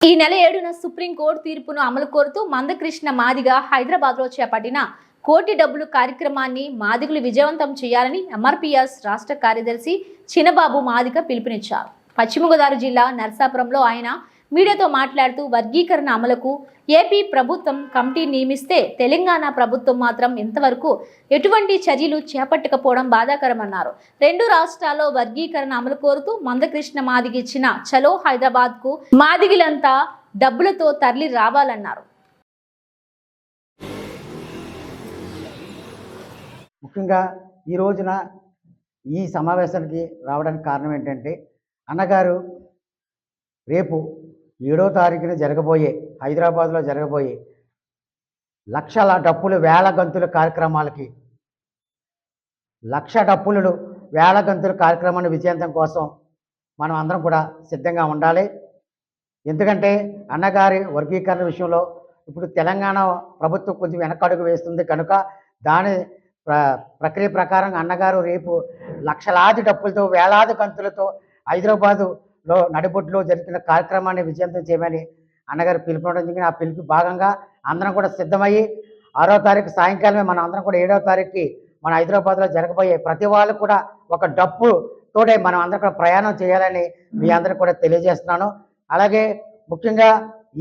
ఈ నెల 7న సుప్రీంకోర్టు తీర్పును అమలు కోరుతూ మందకృష్ణ మాదిగ హైదరాబాద్లో చేపట్టిన కోటి డబ్బులు కార్యక్రమాన్ని మాదిగలు విజయవంతం చేయాలని ఎంఆర్పీఎస్ రాష్ట్ర కార్యదర్శి చినబాబు మాదిగ పిలుపునిచ్చారు. పశ్చిమ గోదావరి జిల్లా నర్సాపురంలో ఆయన మీడియాతో మాట్లాడుతూ వర్గీకరణ అమలుకు ఏపీ ప్రభుత్వం కమిటీ నియమిస్తే తెలంగాణ ప్రభుత్వం మాత్రం ఇంతవరకు ఎటువంటి చర్యలు చేపట్టకపోవడం బాధాకరమన్నారు. రెండు రాష్ట్రాల్లో వర్గీకరణ అమలు కోరుతూ మందకృష్ణ మాదిగ ఇచ్చిన చలో హైదరాబాద్కు మాదిగలంతా డబ్బులతో తరలి రావాలన్నారు. ముఖ్యంగా ఈ రోజున ఈ సమావేశానికి రావడానికి కారణం ఏంటంటే అన్నగారు రేపు 7వ తారీఖున జరగబోయే హైదరాబాద్లో జరగబోయే లక్షల డప్పులు వేల గంతుల కార్యక్రమాలకి లక్ష డప్పులు వేల గంతుల కార్యక్రమాన్ని విజయవంతం కోసం మనం అందరం కూడా సిద్ధంగా ఉండాలి. ఎందుకంటే అన్నగారి వర్గీకరణ విషయంలో ఇప్పుడు తెలంగాణ ప్రభుత్వం కొంచెం వెనకడుగు వేస్తుంది కనుక దాని ప్రక్రియ ప్రకారం అన్నగారు రేపు లక్షలాది డప్పులతో వేలాది గంతులతో హైదరాబాదులో నడిబొడ్డులో జరుగుతున్న కార్యక్రమాన్ని విజయవంతం చేయమని అన్నగారు పిలుపునడం జరిగింది. ఆ పిలుపు భాగంగా అందరం కూడా సిద్ధమయ్యి 6వ తారీఖు సాయంకాలమే మనం అందరం కూడా 7వ తారీఖుకి మన హైదరాబాద్లో జరగబోయే ప్రతి వాళ్ళు కూడా ఒక డప్పుతోనే మనం అందరం కూడా ప్రయాణం చేయాలని మీ అందరికీ కూడా తెలియజేస్తున్నాను. అలాగే ముఖ్యంగా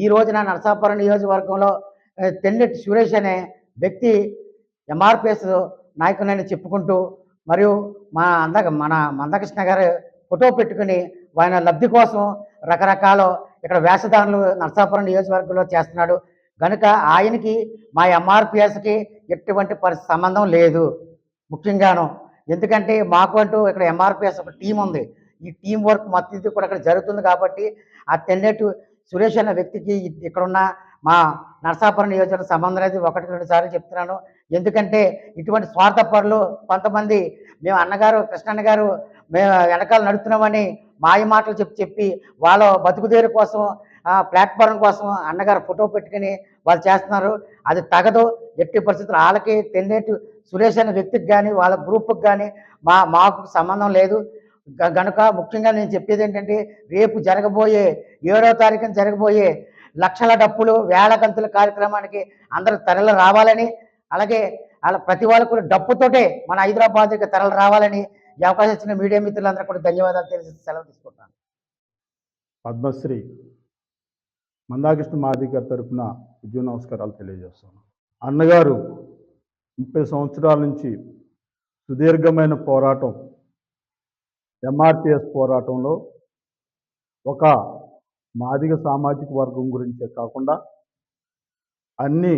ఈ రోజున నరసాపురం నియోజకవర్గంలో తెల్లెట్టి సురేష్ అనే వ్యక్తి ఎంఆర్పిఎస్ నాయకులని చెప్పుకుంటూ మరియు మన మందకృష్ణ గారు ఫోటో పెట్టుకుని ఆయన లబ్ధి కోసం రకరకాల ఇక్కడ వేషధారణలు నరసాపురం నియోజకవర్గంలో చేస్తున్నాడు కనుక ఆయనకి మా ఎంఆర్పిఎస్కి ఎటువంటి సంబంధం లేదు. ముఖ్యంగాను ఎందుకంటే మాకు అంటూ ఇక్కడ ఎంఆర్పిఎస్ ఒక టీం ఉంది. ఈ టీం వర్క్ మొత్తం కూడా ఇక్కడ జరుగుతుంది కాబట్టి ఆ తెల్లెట్టు సురేష్ అనే వ్యక్తికి ఇక్కడున్న మా నరసాపురం నియోజకవర్గ సంబంధం అనేది 1-2 సార్లు చెప్తున్నాను. ఎందుకంటే ఇటువంటి స్వార్థపరులు కొంతమంది మేము అన్నగారు కృష్ణన్న గారు మేము వెనకాల నడుస్తున్నామని మాయ మాటలు చెప్పి వాళ్ళ బతుకుదేరు కోసం ప్లాట్ఫారం కోసం అన్నగారు ఫోటో పెట్టుకుని వాళ్ళు చేస్తున్నారు. అది తగదు. ఎట్టి పరిస్థితులు వాళ్ళకి తెల్లెట్టు సురేష్ అనే వ్యక్తికి కానీ వాళ్ళ గ్రూప్కి కానీ మాకు సంబంధం లేదు కనుక ముఖ్యంగా నేను చెప్పేది ఏంటంటే రేపు జరగబోయే 7వ తారీఖున జరగబోయే లక్షల డప్పులు వేల గంతుల కార్యక్రమానికి అందరూ తరలి రావాలని అలాగే అలా ప్రతి వాళ్ళు కూడా డప్పుతోటే మన హైదరాబాద్కి తరలి రావాలని ఈ అవకాశం ఇచ్చిన మీడియా మిత్రులందరూ కూడా ధన్యవాదాలు తెలిసి సెలవు తీసుకుంటాను. పద్మశ్రీ మందాకృష్ణ మాదిగ గారి తరఫున విజయ నమస్కారాలు తెలియజేస్తాను. అన్నగారు 30 సంవత్సరాల నుంచి సుదీర్ఘమైన పోరాటం ఎంఆర్పిఎస్ పోరాటంలో ఒక మాదిగ సామాజిక వర్గం గురించే కాకుండా అన్ని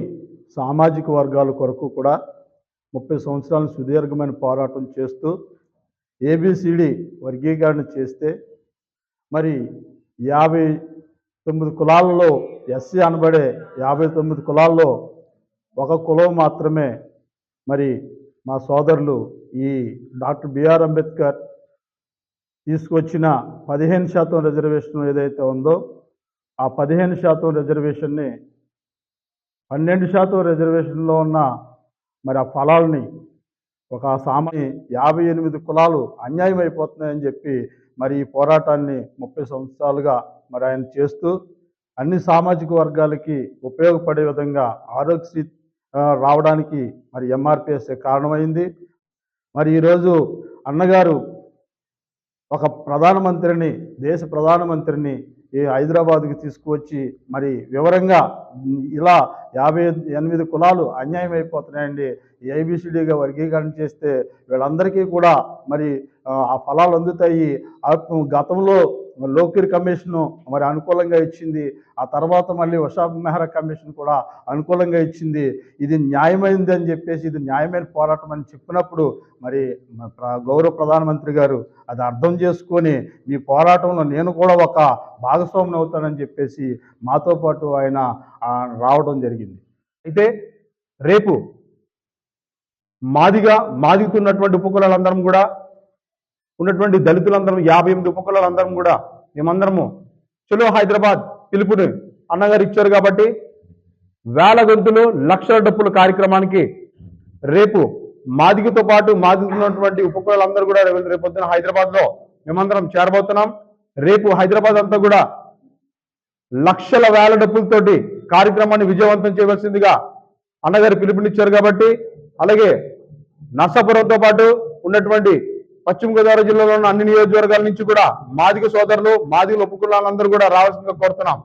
సామాజిక వర్గాల కొరకు కూడా 30 సంవత్సరాల సుదీర్ఘమైన పోరాటం చేస్తూ ఏబిసిడి వర్గీకరణ చేస్తే మరి 59 కులాలలో ఎస్సీ అనబడే 59 కులాల్లో ఒక కులం మాత్రమే మరి మా సోదరులు ఈ డాక్టర్ బిఆర్ అంబేద్కర్ తీసుకొచ్చిన 15% రిజర్వేషన్ ఏదైతే ఉందో ఆ 15% రిజర్వేషన్ని 12% రిజర్వేషన్లో ఉన్న మరి ఆ ఫలాల్ని ఒక సామాన్య 58 కులాలు అన్యాయం అయిపోతున్నాయని చెప్పి మరి ఈ పోరాటాన్ని 30 సంవత్సరాలుగా మరి ఆయన చేస్తూ అన్ని సామాజిక వర్గాలకి ఉపయోగపడే విధంగా ఆరోగ్యశ్రీ రావడానికి మరి ఎంఆర్పిఎస్ కారణమైంది. మరి ఈరోజు అన్నగారు ఒక ప్రధానమంత్రిని దేశ ప్రధానమంత్రిని ఈ హైదరాబాద్కి తీసుకువచ్చి మరి వివరంగా ఇలా 58 కులాలు అన్యాయం అయిపోతున్నాయండి, ఏబిసిడిగా వర్గీకరణ చేస్తే వీళ్ళందరికీ కూడా మరి ఆ ఫలాలు అందుతాయి. గతంలో లోకిర్ కమిషను మరి అనుకూలంగా ఇచ్చింది, ఆ తర్వాత మళ్ళీ ఉషా మెహ్రా కమిషన్ కూడా అనుకూలంగా ఇచ్చింది. ఇది న్యాయమైంది అని చెప్పేసి ఇది న్యాయమైన పోరాటం అని చెప్పినప్పుడు మరి గౌరవ ప్రధానమంత్రి గారు అది అర్థం చేసుకొని మీ పోరాటంలో నేను కూడా ఒక భాగస్వామిని అవుతానని చెప్పేసి మాతో పాటు ఆయన రావడం జరిగింది. అయితే రేపు మాదిగుతున్నటువంటి ఉపకులాలందరం కూడా ఉన్నటువంటి దళితులందరం 58 ఉపకులాలందరం కూడా మేమందరము చలో హైదరాబాద్ పిలుపుని అన్నగారు ఇచ్చారు కాబట్టి వేల గొంతులు లక్షల డప్పుల కార్యక్రమానికి రేపు మాదిగతో పాటు మాదిగుతున్నటువంటి ఉపకులాలందరూ కూడా రేపు పొద్దున హైదరాబాద్లో మేమందరం చేరబోతున్నాం. రేపు హైదరాబాద్ అంతా కూడా లక్షల వేల డబ్బులతోటి కార్యక్రమాన్ని విజయవంతం చేయవలసిందిగా అన్నగారు పిలుపునిచ్చారు. కాబట్టి అలాగే నర్సాపురంతో పాటు ఉన్నటువంటి పశ్చిమ గోదావరి జిల్లాలో ఉన్న అన్ని నియోజకవర్గాల నుంచి కూడా మాదిగ సోదరులు, మాదిగలు ఒప్పుకున్న వాళ్ళందరూ కూడా రావాల్సిందిగా కోరుతున్నాం.